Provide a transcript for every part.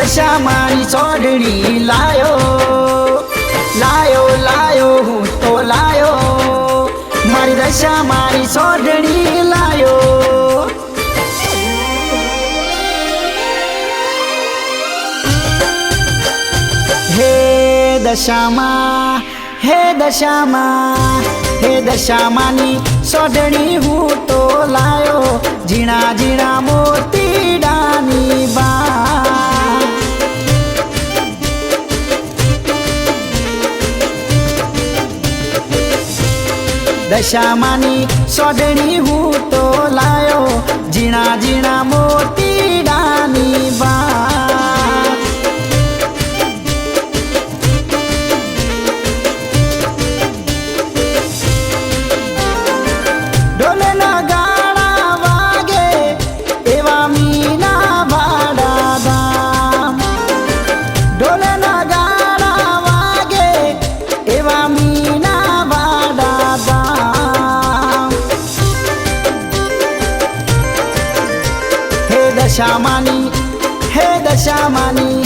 દશામાની સોઢણી લાયો લાયો લાયો હું તો લાયો મારી દશામાની સોઢણી લાયો હે દશામાં હે દશામાં હે દશામાની સોઢણી હું તો લાયો ઝીણા ઝીણા મોતીડાની બા દશામાની સોઢણી હું તો લાયો ઝીણા ઝીણા મોતીડાની બા દશામાની હે દશામાની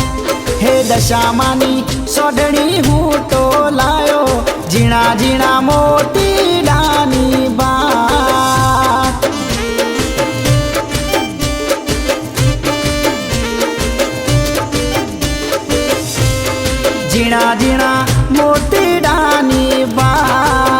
હે દશામાની સોઢણી હું તો લાયો ઝીણા ઝીણા મોતીડાની બા ઝીણા ઝીણા મોતીડાની બા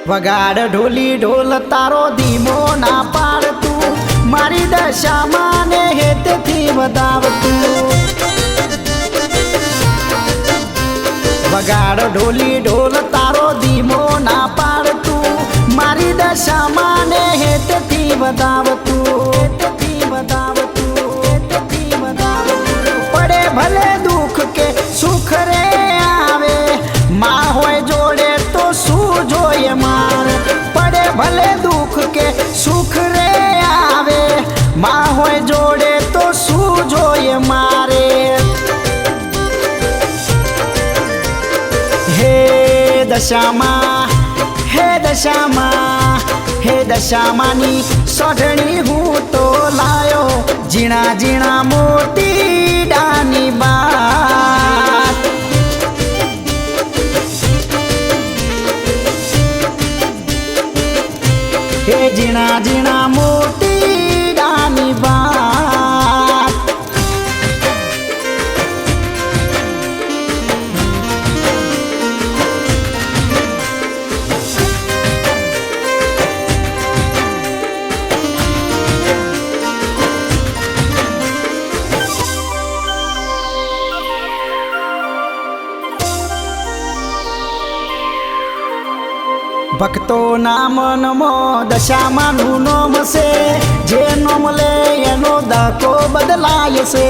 વગાડ ઢોલી ઢોલ તારો ધીમો ના પાડતું મારી દશામાં ને હેતથી વધાવતું વગાડ ઢોલી ઢોલ તારો ધીમો ના પાડતું મારી દશામાં ને હેતથી વધાવતું પડે ભલે દુઃખ કે સુખ રે આવે માં હોય જોડે તો શું જોઈએ મારે પડે ભલે દુઃખ કે સુખ રે આવે માં હોય જોડે તો શું જોઈએ મારે હે દશામાં હે દશામાં હે દશામાની સોઢણી હું તો લાયો ઝીણા ઝીણા મોતીડાની બા હે ઝીણા ઝીણા મોતીડાની બા ભક્તો ના મનમાં દશામાનું નોમ છે જે નોમ લે એનો દાકો બદલાય છે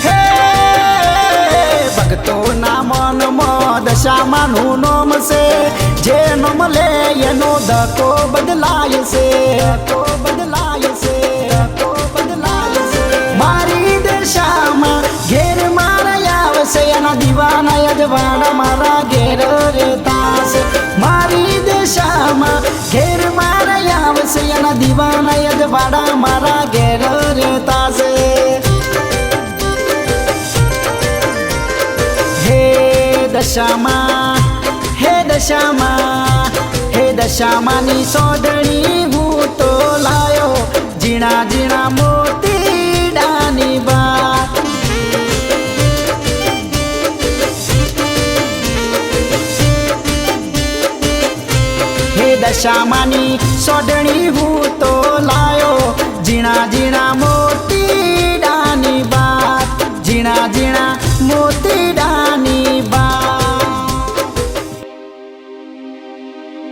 હે ભક્તો ના મનમાં દશામાનું નોમ છે જે નોમ લે એનો દાકો બદલાય છે મારી દશામાં ઘેર મારા આવશે એના દીવાના યજવાડા મારા ઘેર રહેતા મારી દશામાં ઘેર મારા આવશે એના દીવાના યજવાડા મારા ઘેર રહેતા છે હે દશામાં હે દશામાં હે દશામાની સોઢણી હું તો લાયો ઝીણા ઝીણા મોતીડાની બા દશામાની સોઢણી હું તો લાયો ઝીણા ઝીણા